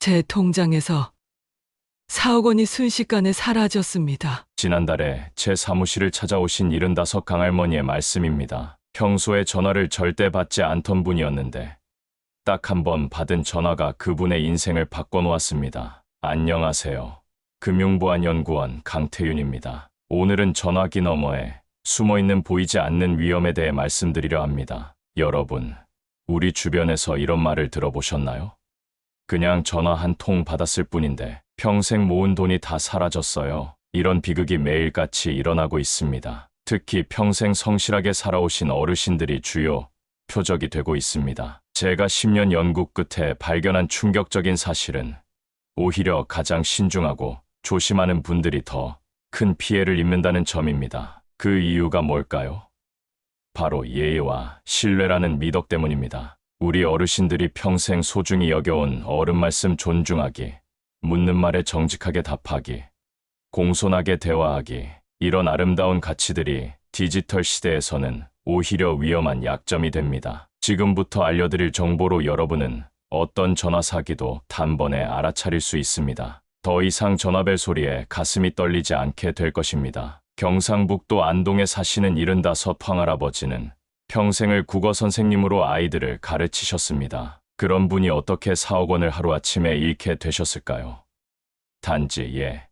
제 통장에서 4억 원이 순식간에 사라졌습니다. 지난달에 제 사무실을 찾아오신 75 강할머니의 말씀입니다. 평소에 전화를 절대 받지 않던 분이었는데 딱 한 번 받은 전화가 그분의 인생을 바꿔놓았습니다. 안녕하세요. 금융보안연구원 강태윤입니다. 오늘은 전화기 너머에 숨어있는 보이지 않는 위험에 대해 말씀드리려 합니다. 여러분, 우리 주변에서 이런 말을 들어보셨나요? 그냥 전화 한 통 받았을 뿐인데 평생 모은 돈이 다 사라졌어요. 이런 비극이 매일같이 일어나고 있습니다. 특히 평생 성실하게 살아오신 어르신들이 주요 표적이 되고 있습니다. 제가 10년 연구 끝에 발견한 충격적인 사실은 오히려 가장 신중하고 조심하는 분들이 더 큰 피해를 입는다는 점입니다. 그 이유가 뭘까요? 바로 예의와 신뢰라는 미덕 때문입니다. 우리 어르신들이 평생 소중히 여겨온 어른 말씀 존중하기, 묻는 말에 정직하게 답하기, 공손하게 대화하기, 이런 아름다운 가치들이 디지털 시대에서는 오히려 위험한 약점이 됩니다. 지금부터 알려드릴 정보로 여러분은 어떤 전화 사기도 단번에 알아차릴 수 있습니다. 더 이상 전화벨 소리에 가슴이 떨리지 않게 될 것입니다. 경상북도 안동에 사시는 75 황할아버지는 평생을 국어 선생님으로 아이들을 가르치셨습니다. 그런 분이 어떻게 4억 원을 하루아침에 잃게 되셨을까요? 단지 예,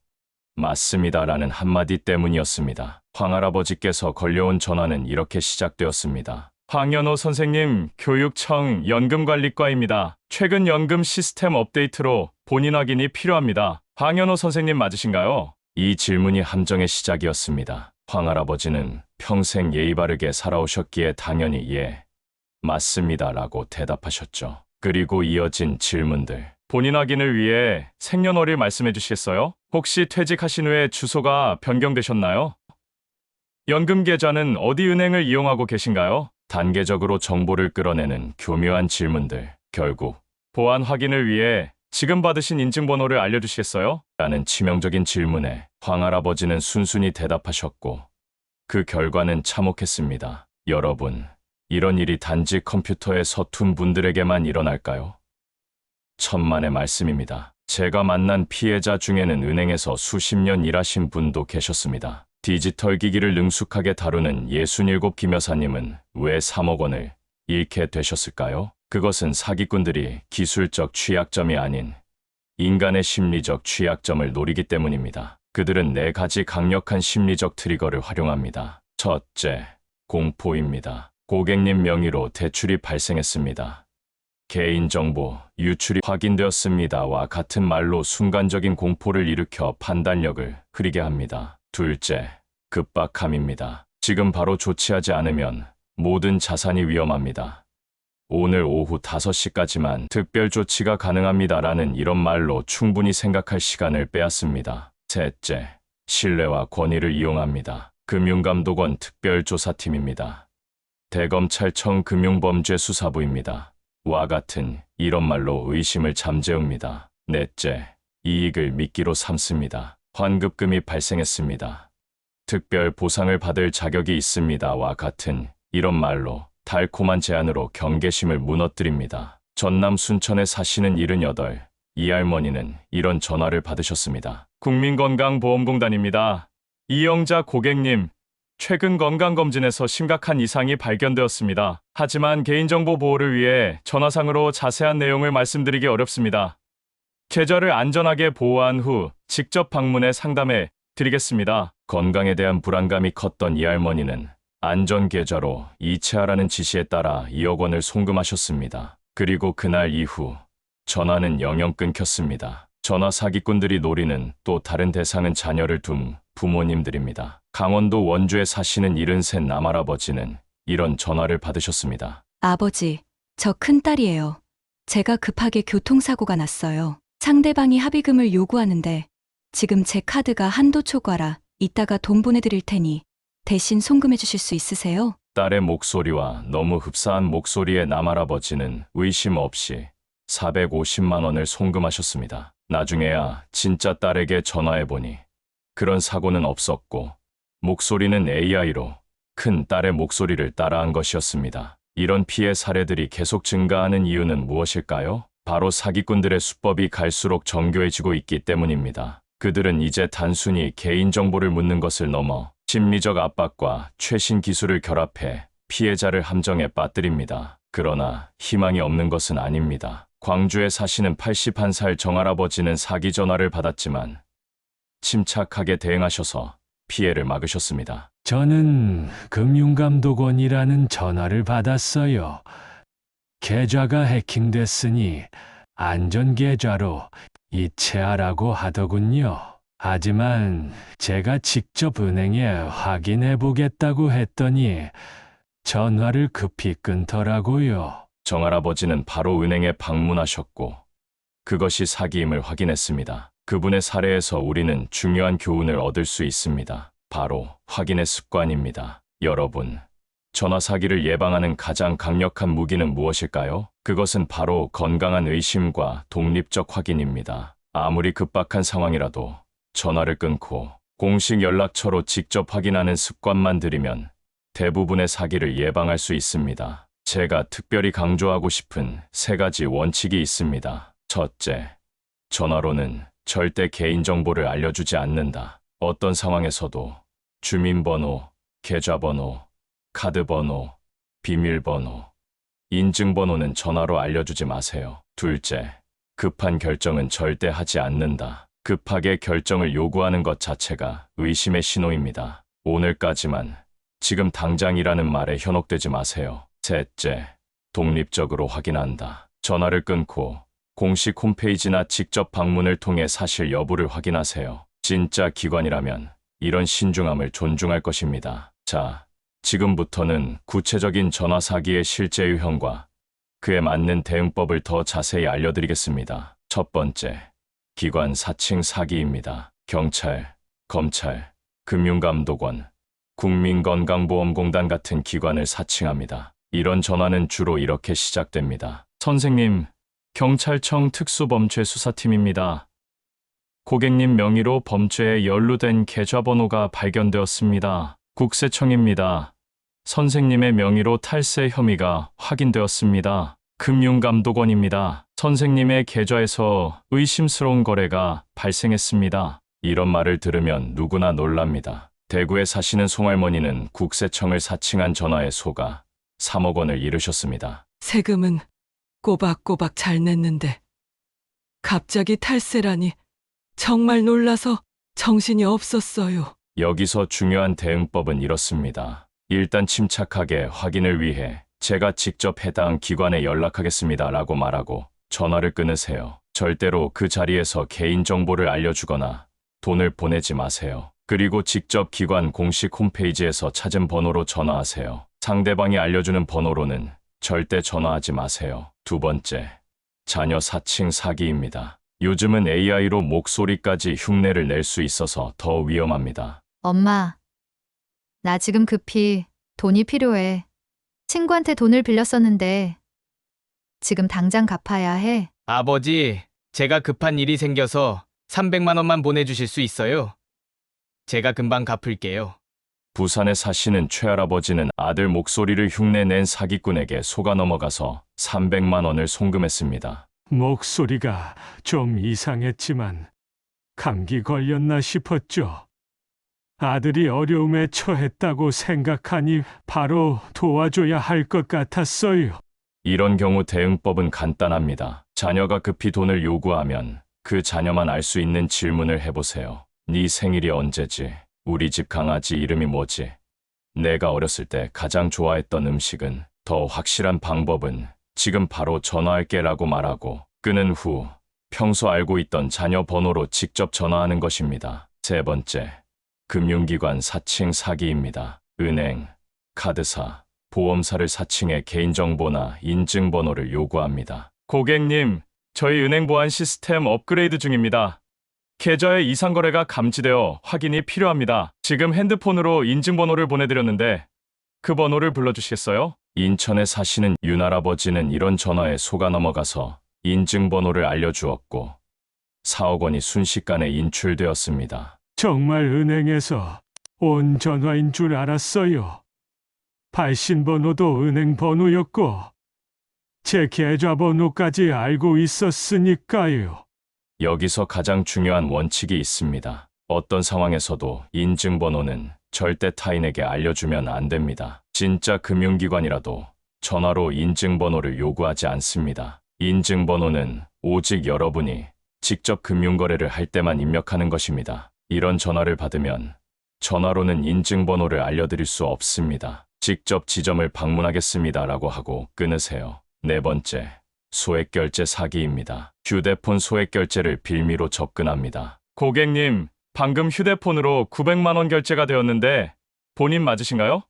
맞습니다라는 한마디 때문이었습니다. 황할아버지께서 걸려온 전화는 이렇게 시작되었습니다. 황연호 선생님, 교육청 연금관리과입니다. 최근 연금 시스템 업데이트로 본인 확인이 필요합니다. 황연호 선생님 맞으신가요? 이 질문이 함정의 시작이었습니다. 황할아버지는 평생 예의 바르게 살아오셨기에 당연히 예, 맞습니다라고 대답하셨죠. 그리고 이어진 질문들. 본인 확인을 위해 생년월일 말씀해 주시겠어요? 혹시 퇴직하신 후에 주소가 변경되셨나요? 연금 계좌는 어디 은행을 이용하고 계신가요? 단계적으로 정보를 끌어내는 교묘한 질문들. 결국 보안 확인을 위해 지금 받으신 인증번호를 알려주시겠어요? 라는 치명적인 질문에 황할아버지는 순순히 대답하셨고 그 결과는 참혹했습니다. 여러분, 이런 일이 단지 컴퓨터에 서툰 분들에게만 일어날까요? 천만의 말씀입니다. 제가 만난 피해자 중에는 은행에서 수십 년 일하신 분도 계셨습니다. 디지털 기기를 능숙하게 다루는 67 김여사님은 왜 3억 원을 잃게 되셨을까요? 그것은 사기꾼들이 기술적 취약점이 아닌 인간의 심리적 취약점을 노리기 때문입니다. 그들은 4가지 강력한 심리적 트리거를 활용합니다. 첫째, 공포입니다. 고객님 명의로 대출이 발생했습니다. 개인정보 유출이 확인되었습니다와 같은 말로 순간적인 공포를 일으켜 판단력을 흐리게 합니다. 둘째, 급박함입니다. 지금 바로 조치하지 않으면 모든 자산이 위험합니다. 오늘 오후 5시까지만 특별 조치가 가능합니다라는 이런 말로 충분히 생각할 시간을 빼앗습니다. 셋째, 신뢰와 권위를 이용합니다. 금융감독원 특별조사팀입니다. 대검찰청 금융범죄수사부입니다. 와 같은 이런 말로 의심을 잠재웁니다. 넷째, 이익을 미끼로 삼습니다. 환급금이 발생했습니다. 특별 보상을 받을 자격이 있습니다와 같은 이런 말로 달콤한 제안으로 경계심을 무너뜨립니다. 전남 순천에 사시는 78, 이 할머니는 이런 전화를 받으셨습니다. 국민건강보험공단입니다. 이영자 고객님, 최근 건강검진에서 심각한 이상이 발견되었습니다. 하지만 개인정보 보호를 위해 전화상으로 자세한 내용을 말씀드리기 어렵습니다. 계좌를 안전하게 보호한 후 직접 방문해 상담해 드리겠습니다. 건강에 대한 불안감이 컸던 이 할머니는 안전계좌로 이체하라는 지시에 따라 2억 원을 송금하셨습니다. 그리고 그날 이후 전화는 영영 끊겼습니다. 전화 사기꾼들이 노리는 또 다른 대상은 자녀를 둔 부모님들입니다. 강원도 원주에 사시는 73 남할아버지는 이런 전화를 받으셨습니다. 아버지, 저 큰딸이에요. 제가 급하게 교통사고가 났어요. 상대방이 합의금을 요구하는데 지금 제 카드가 한도 초과라 이따가 돈 보내드릴 테니 대신 송금해 주실 수 있으세요? 딸의 목소리와 너무 흡사한 목소리의 남할아버지는 의심 없이 450만 원을 송금하셨습니다. 나중에야 진짜 딸에게 전화해보니 그런 사고는 없었고 목소리는 AI로 큰 딸의 목소리를 따라한 것이었습니다. 이런 피해 사례들이 계속 증가하는 이유는 무엇일까요? 바로 사기꾼들의 수법이 갈수록 정교해지고 있기 때문입니다. 그들은 이제 단순히 개인정보를 묻는 것을 넘어 심리적 압박과 최신 기술을 결합해 피해자를 함정에 빠뜨립니다. 그러나 희망이 없는 것은 아닙니다. 광주에 사시는 81살 정할아버지는 사기 전화를 받았지만 침착하게 대응하셔서 피해를 막으셨습니다. 저는 금융감독원이라는 전화를 받았어요. 계좌가 해킹됐으니 안전계좌로 이체하라고 하더군요. 하지만 제가 직접 은행에 확인해 보겠다고 했더니 전화를 급히 끊더라고요. 정할아버지는 바로 은행에 방문하셨고 그것이 사기임을 확인했습니다. 그분의 사례에서 우리는 중요한 교훈을 얻을 수 있습니다. 바로 확인의 습관입니다. 여러분, 전화 사기를 예방하는 가장 강력한 무기는 무엇일까요? 그것은 바로 건강한 의심과 독립적 확인입니다. 아무리 급박한 상황이라도 전화를 끊고 공식 연락처로 직접 확인하는 습관만 들이면 대부분의 사기를 예방할 수 있습니다. 제가 특별히 강조하고 싶은 3가지 원칙이 있습니다. 첫째, 전화로는 절대 개인정보를 알려주지 않는다. 어떤 상황에서도 주민번호, 계좌번호, 카드번호, 비밀번호, 인증번호는 전화로 알려주지 마세요. 둘째, 급한 결정은 절대 하지 않는다. 급하게 결정을 요구하는 것 자체가 의심의 신호입니다. 오늘까지만, 지금 당장이라는 말에 현혹되지 마세요. 셋째, 독립적으로 확인한다. 전화를 끊고 공식 홈페이지나 직접 방문을 통해 사실 여부를 확인하세요. 진짜 기관이라면 이런 신중함을 존중할 것입니다. 자, 지금부터는 구체적인 전화 사기의 실제 유형과 그에 맞는 대응법을 더 자세히 알려드리겠습니다. 첫 번째, 기관 사칭 사기입니다. 경찰, 검찰, 금융감독원, 국민건강보험공단 같은 기관을 사칭합니다. 이런 전화는 주로 이렇게 시작됩니다. 선생님, 경찰청 특수범죄수사팀입니다. 고객님 명의로 범죄에 연루된 계좌번호가 발견되었습니다. 국세청입니다. 선생님의 명의로 탈세 혐의가 확인되었습니다. 금융감독원입니다. 선생님의 계좌에서 의심스러운 거래가 발생했습니다. 이런 말을 들으면 누구나 놀랍니다. 대구에 사시는 송할머니는 국세청을 사칭한 전화에 속아 3억 원을 잃으셨습니다. 세금은 꼬박꼬박 잘 냈는데 갑자기 탈세라니 정말 놀라서 정신이 없었어요. 여기서 중요한 대응법은 이렇습니다. 일단 침착하게 확인을 위해 제가 직접 해당 기관에 연락하겠습니다 라고 말하고 전화를 끊으세요. 절대로 그 자리에서 개인정보를 알려주거나 돈을 보내지 마세요. 그리고 직접 기관 공식 홈페이지에서 찾은 번호로 전화하세요. 상대방이 알려주는 번호로는 절대 전화하지 마세요. 두 번째, 자녀 사칭 사기입니다. 요즘은 AI로 목소리까지 흉내를 낼 수 있어서 더 위험합니다. 엄마, 나 지금 급히 돈이 필요해. 친구한테 돈을 빌렸었는데 지금 당장 갚아야 해. 아버지, 제가 급한 일이 생겨서 300만 원만 보내주실 수 있어요? 제가 금방 갚을게요. 부산에 사시는 최할아버지는 아들 목소리를 흉내낸 사기꾼에게 속아 넘어가서 300만 원을 송금했습니다. 목소리가 좀 이상했지만 감기 걸렸나 싶었죠. 아들이 어려움에 처했다고 생각하니 바로 도와줘야 할 것 같았어요. 이런 경우 대응법은 간단합니다. 자녀가 급히 돈을 요구하면 그 자녀만 알 수 있는 질문을 해보세요. 네 생일이 언제지? 우리 집 강아지 이름이 뭐지? 내가 어렸을 때 가장 좋아했던 음식은? 더 확실한 방법은 지금 바로 전화할게 라고 말하고 끊은 후 평소 알고 있던 자녀 번호로 직접 전화하는 것입니다. 세 번째, 금융기관 사칭 사기입니다. 은행, 카드사, 보험사를 사칭해 개인정보나 인증번호를 요구합니다. 고객님, 저희 은행 보안 시스템 업그레이드 중입니다. 계좌의 이상 거래가 감지되어 확인이 필요합니다. 지금 핸드폰으로 인증번호를 보내드렸는데 그 번호를 불러주시겠어요? 인천에 사시는 윤할아버지는 이런 전화에 속아 넘어가서 인증번호를 알려주었고 4억 원이 순식간에 인출되었습니다. 정말 은행에서 온 전화인 줄 알았어요. 발신 번호도 은행 번호였고 제 계좌번호까지 알고 있었으니까요. 여기서 가장 중요한 원칙이 있습니다. 어떤 상황에서도 인증번호는 절대 타인에게 알려주면 안 됩니다. 진짜 금융기관이라도 전화로 인증번호를 요구하지 않습니다. 인증번호는 오직 여러분이 직접 금융거래를 할 때만 입력하는 것입니다. 이런 전화를 받으면 전화로는 인증번호를 알려드릴 수 없습니다. 직접 지점을 방문하겠습니다라고 하고 끊으세요. 네 번째, 소액결제 사기입니다. 휴대폰 소액결제를 빌미로 접근합니다. 고객님, 방금 휴대폰으로 900만 원 결제가 되었는데 본인 맞으신가요?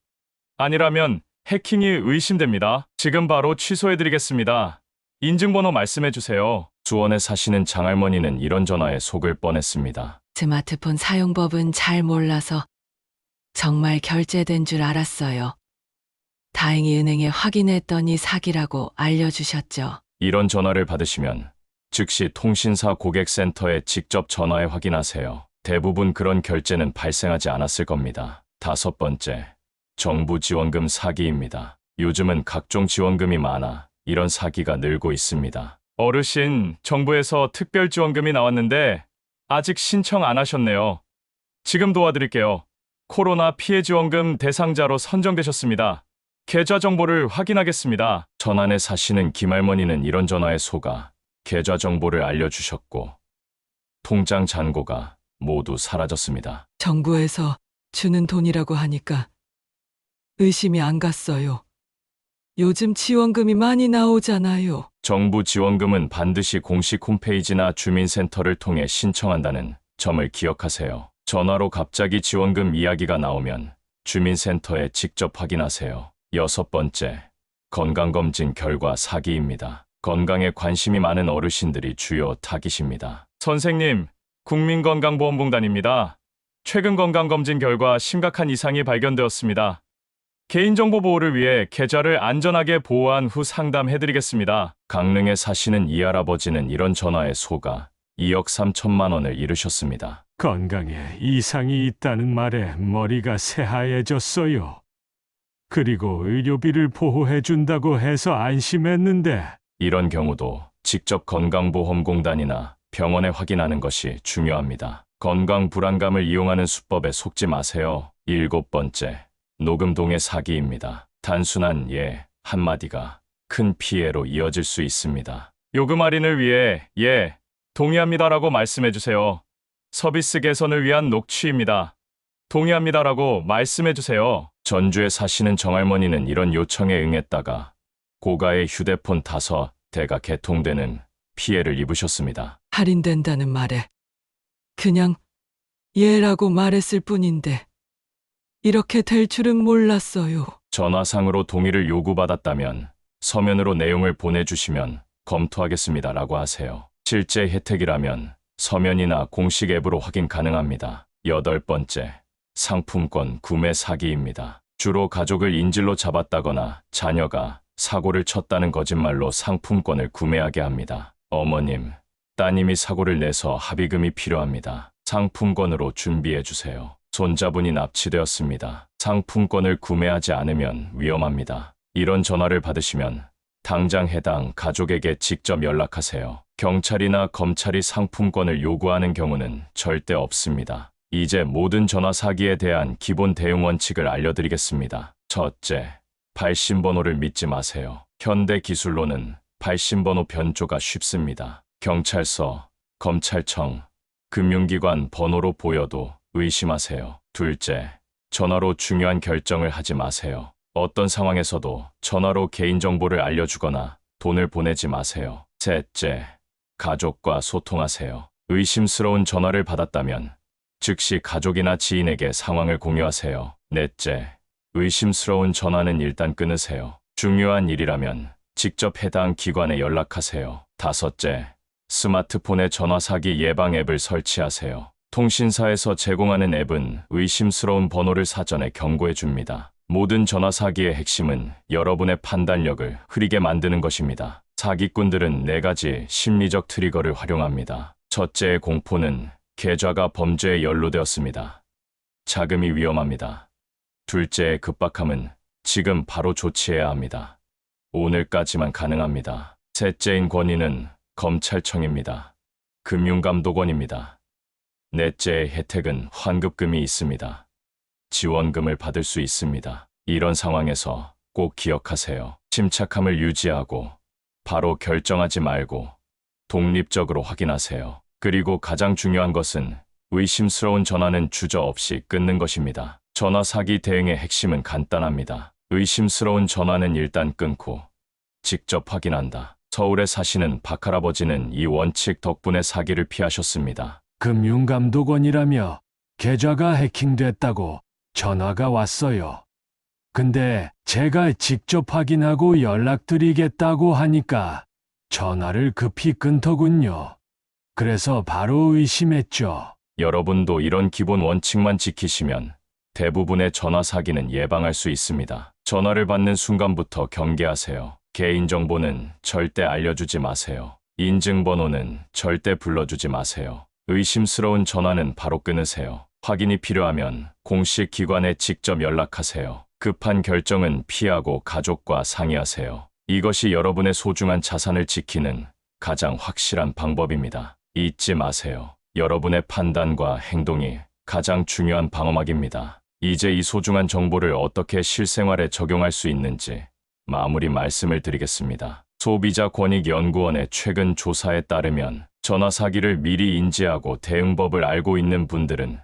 아니라면 해킹이 의심됩니다. 지금 바로 취소해드리겠습니다. 인증번호 말씀해주세요. 수원에 사시는 장할머니는 이런 전화에 속을 뻔했습니다. 스마트폰 사용법은 잘 몰라서 정말 결제된 줄 알았어요. 다행히 은행에 확인했더니 사기라고 알려주셨죠. 이런 전화를 받으시면 즉시 통신사 고객센터에 직접 전화해 확인하세요. 대부분 그런 결제는 발생하지 않았을 겁니다. 다섯 번째, 정부 지원금 사기입니다. 요즘은 각종 지원금이 많아 이런 사기가 늘고 있습니다. 어르신, 정부에서 특별 지원금이 나왔는데 아직 신청 안 하셨네요. 지금 도와드릴게요. 코로나 피해 지원금 대상자로 선정되셨습니다. 계좌 정보를 확인하겠습니다. 천안에 사시는 김할머니는 이런 전화에 속아 계좌 정보를 알려주셨고 통장 잔고가 모두 사라졌습니다. 정부에서 주는 돈이라고 하니까 의심이 안 갔어요. 요즘 지원금이 많이 나오잖아요. 정부 지원금은 반드시 공식 홈페이지나 주민센터를 통해 신청한다는 점을 기억하세요. 전화로 갑자기 지원금 이야기가 나오면 주민센터에 직접 확인하세요. 여섯 번째, 건강검진 결과 사기입니다. 건강에 관심이 많은 어르신들이 주요 타깃입니다. 선생님, 국민건강보험공단입니다. 최근 건강검진 결과 심각한 이상이 발견되었습니다. 개인정보 보호를 위해 계좌를 안전하게 보호한 후 상담해드리겠습니다. 강릉에 사시는 이 할아버지는 이런 전화에 속아 2억 3천만 원을 잃으셨습니다. 건강에 이상이 있다는 말에 머리가 새하얘졌어요. 그리고 의료비를 보호해준다고 해서 안심했는데 이런 경우도 직접 건강보험공단이나 병원에 확인하는 것이 중요합니다. 건강 불안감을 이용하는 수법에 속지 마세요. 일곱 번째, 녹음동의 사기입니다. 단순한 예 한마디가 큰 피해로 이어질 수 있습니다. 요금 할인을 위해 예, 동의합니다라고 말씀해주세요. 서비스 개선을 위한 녹취입니다. 동의합니다라고 말씀해주세요. 전주에 사시는 정할머니는 이런 요청에 응했다가 고가의 휴대폰 5대가 개통되는 피해를 입으셨습니다. 할인된다는 말에 그냥 예라고 말했을 뿐인데 이렇게 될 줄은 몰랐어요. 전화상으로 동의를 요구받았다면 서면으로 내용을 보내주시면 검토하겠습니다라고 하세요. 실제 혜택이라면 서면이나 공식 앱으로 확인 가능합니다. 여덟 번째, 상품권 구매 사기입니다. 주로 가족을 인질로 잡았다거나 자녀가 사고를 쳤다는 거짓말로 상품권을 구매하게 합니다. 어머님, 따님이 사고를 내서 합의금이 필요합니다. 상품권으로 준비해 주세요. 손자분이 납치되었습니다. 상품권을 구매하지 않으면 위험합니다. 이런 전화를 받으시면 당장 해당 가족에게 직접 연락하세요. 경찰이나 검찰이 상품권을 요구하는 경우는 절대 없습니다. 이제 모든 전화 사기에 대한 기본 대응 원칙을 알려드리겠습니다. 첫째, 발신번호를 믿지 마세요. 현대 기술로는 발신번호 변조가 쉽습니다. 경찰서, 검찰청, 금융기관 번호로 보여도 의심하세요. 둘째, 전화로 중요한 결정을 하지 마세요. 어떤 상황에서도 전화로 개인정보를 알려주거나 돈을 보내지 마세요. 셋째, 가족과 소통하세요. 의심스러운 전화를 받았다면 즉시 가족이나 지인에게 상황을 공유하세요. 넷째, 의심스러운 전화는 일단 끊으세요. 중요한 일이라면 직접 해당 기관에 연락하세요. 다섯째, 스마트폰에 전화 사기 예방 앱을 설치하세요. 통신사에서 제공하는 앱은 의심스러운 번호를 사전에 경고해 줍니다. 모든 전화 사기의 핵심은 여러분의 판단력을 흐리게 만드는 것입니다. 사기꾼들은 4가지 심리적 트리거를 활용합니다. 첫째의 공포는 계좌가 범죄에 연루되었습니다. 자금이 위험합니다. 둘째의 급박함은 지금 바로 조치해야 합니다. 오늘까지만 가능합니다. 셋째인 권위는 검찰청입니다. 금융감독원입니다. 넷째의 혜택은 환급금이 있습니다. 지원금을 받을 수 있습니다. 이런 상황에서 꼭 기억하세요. 침착함을 유지하고 바로 결정하지 말고 독립적으로 확인하세요. 그리고 가장 중요한 것은 의심스러운 전화는 주저없이 끊는 것입니다. 전화 사기 대응의 핵심은 간단합니다. 의심스러운 전화는 일단 끊고 직접 확인한다. 서울에 사시는 박할아버지는 이 원칙 덕분에 사기를 피하셨습니다. 금융감독원이라며 계좌가 해킹됐다고 전화가 왔어요. 근데 제가 직접 확인하고 연락드리겠다고 하니까 전화를 급히 끊더군요. 그래서 바로 의심했죠. 여러분도 이런 기본 원칙만 지키시면 대부분의 전화 사기는 예방할 수 있습니다. 전화를 받는 순간부터 경계하세요. 개인정보는 절대 알려주지 마세요. 인증번호는 절대 불러주지 마세요. 의심스러운 전화는 바로 끊으세요. 확인이 필요하면 공식 기관에 직접 연락하세요. 급한 결정은 피하고 가족과 상의하세요. 이것이 여러분의 소중한 자산을 지키는 가장 확실한 방법입니다. 잊지 마세요. 여러분의 판단과 행동이 가장 중요한 방어막입니다. 이제 이 소중한 정보를 어떻게 실생활에 적용할 수 있는지 마무리 말씀을 드리겠습니다. 소비자권익연구원의 최근 조사에 따르면 전화 사기를 미리 인지하고 대응법을 알고 있는 분들은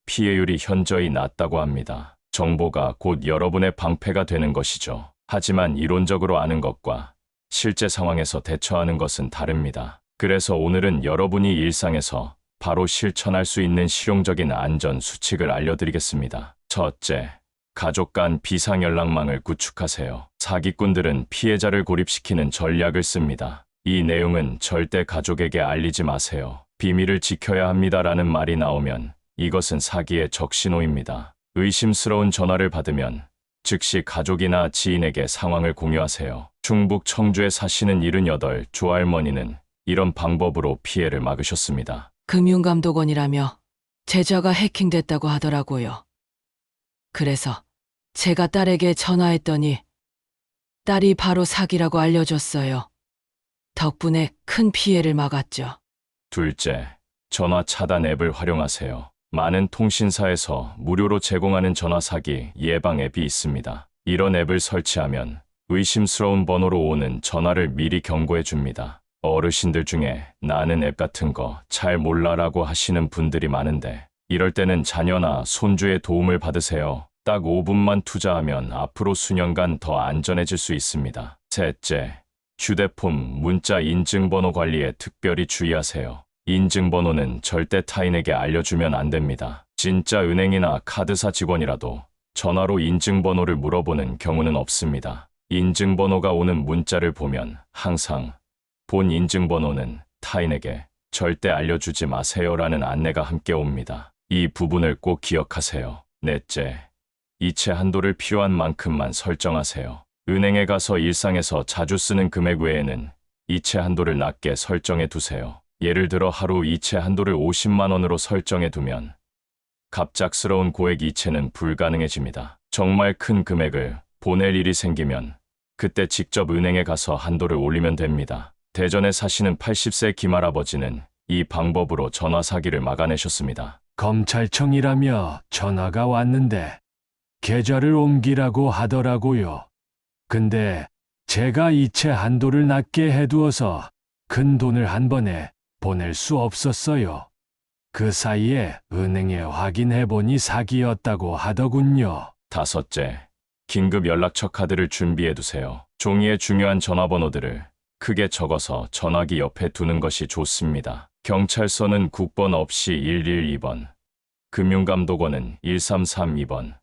피해율이 현저히 낮다고 합니다. 정보가 곧 여러분의 방패가 되는 것이죠. 하지만 이론적으로 아는 것과 실제 상황에서 대처하는 것은 다릅니다. 그래서 오늘은 여러분이 일상에서 바로 실천할 수 있는 실용적인 안전 수칙을 알려드리겠습니다. 첫째, 가족 간 비상연락망을 구축하세요. 사기꾼들은 피해자를 고립시키는 전략을 씁니다. 이 내용은 절대 가족에게 알리지 마세요. 비밀을 지켜야 합니다라는 말이 나오면 이것은 사기의 적신호입니다. 의심스러운 전화를 받으면 즉시 가족이나 지인에게 상황을 공유하세요. 충북 청주에 사시는 78 조할머니는 이런 방법으로 피해를 막으셨습니다. 금융감독원이라며 계좌가 해킹됐다고 하더라고요. 그래서 제가 딸에게 전화했더니 딸이 바로 사기라고 알려줬어요. 덕분에 큰 피해를 막았죠. 둘째, 전화 차단 앱을 활용하세요. 많은 통신사에서 무료로 제공하는 전화 사기 예방 앱이 있습니다. 이런 앱을 설치하면 의심스러운 번호로 오는 전화를 미리 경고해 줍니다. 어르신들 중에 나는 앱 같은 거 잘 몰라라고 하시는 분들이 많은데 이럴 때는 자녀나 손주의 도움을 받으세요. 딱 5분만 투자하면 앞으로 수년간 더 안전해질 수 있습니다. 셋째, 휴대폰 문자 인증번호 관리에 특별히 주의하세요. 인증번호는 절대 타인에게 알려주면 안 됩니다. 진짜 은행이나 카드사 직원이라도 전화로 인증번호를 물어보는 경우는 없습니다. 인증번호가 오는 문자를 보면 항상 본 인증번호는 타인에게 절대 알려주지 마세요라는 안내가 함께 옵니다. 이 부분을 꼭 기억하세요. 넷째, 이체 한도를 필요한 만큼만 설정하세요. 은행에 가서 일상에서 자주 쓰는 금액 외에는 이체 한도를 낮게 설정해 두세요. 예를 들어 하루 이체 한도를 50만 원으로 설정해 두면 갑작스러운 고액 이체는 불가능해집니다. 정말 큰 금액을 보낼 일이 생기면 그때 직접 은행에 가서 한도를 올리면 됩니다. 대전에 사시는 80세 김할아버지는 이 방법으로 전화 사기를 막아내셨습니다. 검찰청이라며 전화가 왔는데 계좌를 옮기라고 하더라고요. 근데 제가 이체 한도를 낮게 해두어서 큰 돈을 한 번에 보낼 수 없었어요. 그 사이에 은행에 확인해보니 사기였다고 하더군요. 다섯째, 긴급 연락처 카드를 준비해두세요. 종이에 중요한 전화번호들을 크게 적어서 전화기 옆에 두는 것이 좋습니다. 경찰서는 국번 없이 112번, 금융감독원은 1332번,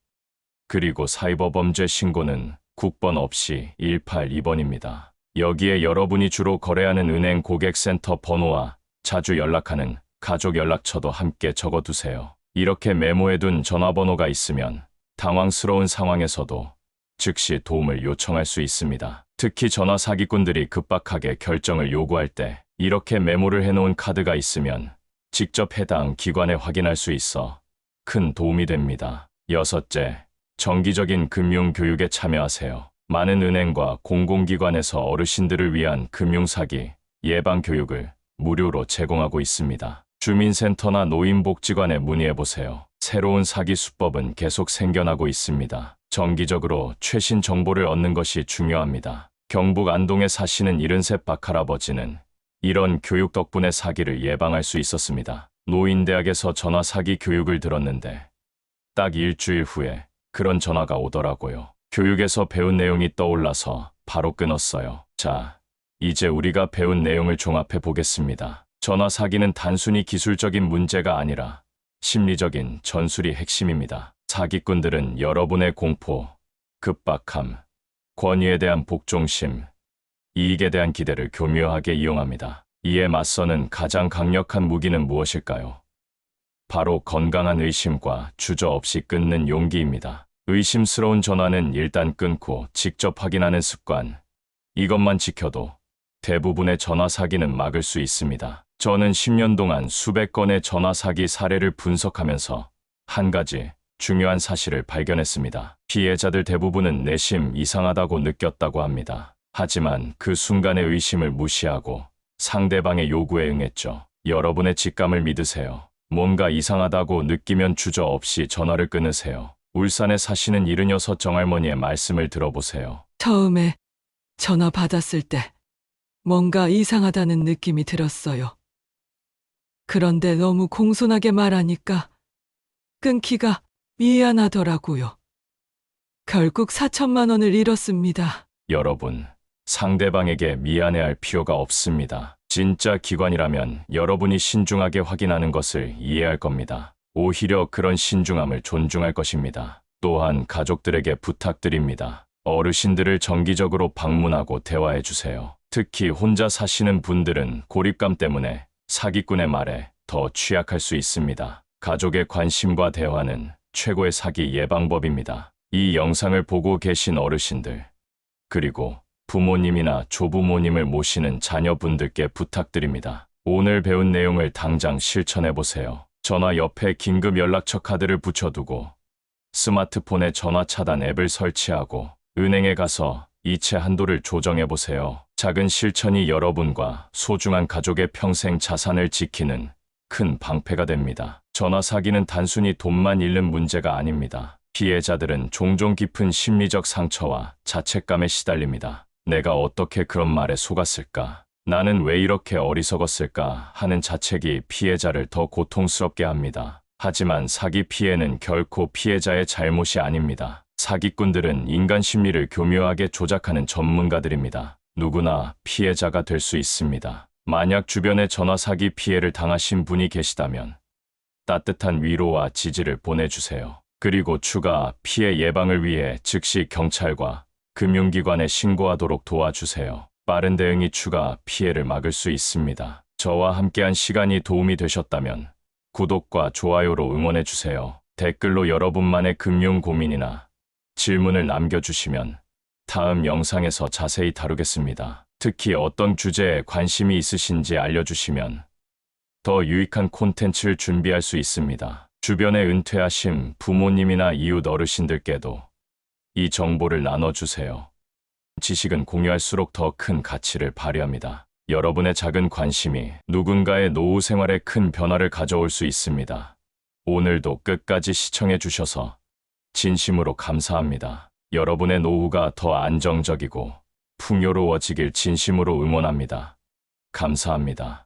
그리고 사이버범죄 신고는 국번 없이 182번입니다. 여기에 여러분이 주로 거래하는 은행 고객센터 번호와 자주 연락하는 가족 연락처도 함께 적어두세요. 이렇게 메모해둔 전화번호가 있으면 당황스러운 상황에서도 즉시 도움을 요청할 수 있습니다. 특히 전화 사기꾼들이 급박하게 결정을 요구할 때 이렇게 메모를 해놓은 카드가 있으면 직접 해당 기관에 확인할 수 있어 큰 도움이 됩니다. 여섯째, 정기적인 금융 교육에 참여하세요. 많은 은행과 공공기관에서 어르신들을 위한 금융사기 예방 교육을 무료로 제공하고 있습니다. 주민센터나 노인복지관에 문의해보세요. 새로운 사기 수법은 계속 생겨나고 있습니다. 정기적으로 최신 정보를 얻는 것이 중요합니다. 경북 안동에 사시는 73 박할아버지는 이런 교육 덕분에 사기를 예방할 수 있었습니다. 노인대학에서 전화 사기 교육을 들었는데 딱 일주일 후에 그런 전화가 오더라고요. 교육에서 배운 내용이 떠올라서 바로 끊었어요. 자, 이제 우리가 배운 내용을 종합해 보겠습니다. 전화 사기는 단순히 기술적인 문제가 아니라 심리적인 전술이 핵심입니다. 사기꾼들은 여러분의 공포, 급박함, 권위에 대한 복종심, 이익에 대한 기대를 교묘하게 이용합니다. 이에 맞서는 가장 강력한 무기는 무엇일까요? 바로 건강한 의심과 주저없이 끊는 용기입니다. 의심스러운 전화는 일단 끊고 직접 확인하는 습관. 이것만 지켜도 대부분의 전화 사기는 막을 수 있습니다. 저는 10년 동안 수백 건의 전화 사기 사례를 분석하면서 한 가지 중요한 사실을 발견했습니다. 피해자들 대부분은 내심 이상하다고 느꼈다고 합니다. 하지만 그 순간의 의심을 무시하고 상대방의 요구에 응했죠. 여러분의 직감을 믿으세요. 뭔가 이상하다고 느끼면 주저없이 전화를 끊으세요. 울산에 사시는 76 정할머니의 말씀을 들어보세요. 처음에 전화 받았을 때 뭔가 이상하다는 느낌이 들었어요. 그런데 너무 공손하게 말하니까 끊기가 미안하더라고요. 결국 4천만 원을 잃었습니다. 여러분, 상대방에게 미안해할 필요가 없습니다. 진짜 기관이라면 여러분이 신중하게 확인하는 것을 이해할 겁니다. 오히려 그런 신중함을 존중할 것입니다. 또한 가족들에게 부탁드립니다. 어르신들을 정기적으로 방문하고 대화해 주세요. 특히 혼자 사시는 분들은 고립감 때문에 사기꾼의 말에 더 취약할 수 있습니다. 가족의 관심과 대화는 최고의 사기 예방법입니다. 이 영상을 보고 계신 어르신들, 그리고 부모님이나 조부모님을 모시는 자녀분들께 부탁드립니다. 오늘 배운 내용을 당장 실천해 보세요. 전화 옆에 긴급 연락처 카드를 붙여두고 스마트폰에 전화 차단 앱을 설치하고 은행에 가서 이체 한도를 조정해 보세요. 작은 실천이 여러분과 소중한 가족의 평생 자산을 지키는 큰 방패가 됩니다. 전화 사기는 단순히 돈만 잃는 문제가 아닙니다. 피해자들은 종종 깊은 심리적 상처와 자책감에 시달립니다. 내가 어떻게 그런 말에 속았을까? 나는 왜 이렇게 어리석었을까? 하는 자책이 피해자를 더 고통스럽게 합니다. 하지만 사기 피해는 결코 피해자의 잘못이 아닙니다. 사기꾼들은 인간 심리를 교묘하게 조작하는 전문가들입니다. 누구나 피해자가 될 수 있습니다. 만약 주변에 전화 사기 피해를 당하신 분이 계시다면 따뜻한 위로와 지지를 보내주세요. 그리고 추가 피해 예방을 위해 즉시 경찰과 금융기관에 신고하도록 도와주세요. 빠른 대응이 추가 피해를 막을 수 있습니다. 저와 함께한 시간이 도움이 되셨다면 구독과 좋아요로 응원해주세요. 댓글로 여러분만의 금융 고민이나 질문을 남겨주시면 다음 영상에서 자세히 다루겠습니다. 특히 어떤 주제에 관심이 있으신지 알려주시면 더 유익한 콘텐츠를 준비할 수 있습니다. 주변에 은퇴하신 부모님이나 이웃 어르신들께도 이 정보를 나눠주세요. 지식은 공유할수록 더 큰 가치를 발휘합니다. 여러분의 작은 관심이 누군가의 노후 생활에 큰 변화를 가져올 수 있습니다. 오늘도 끝까지 시청해주셔서 진심으로 감사합니다. 여러분의 노후가 더 안정적이고 풍요로워지길 진심으로 응원합니다. 감사합니다.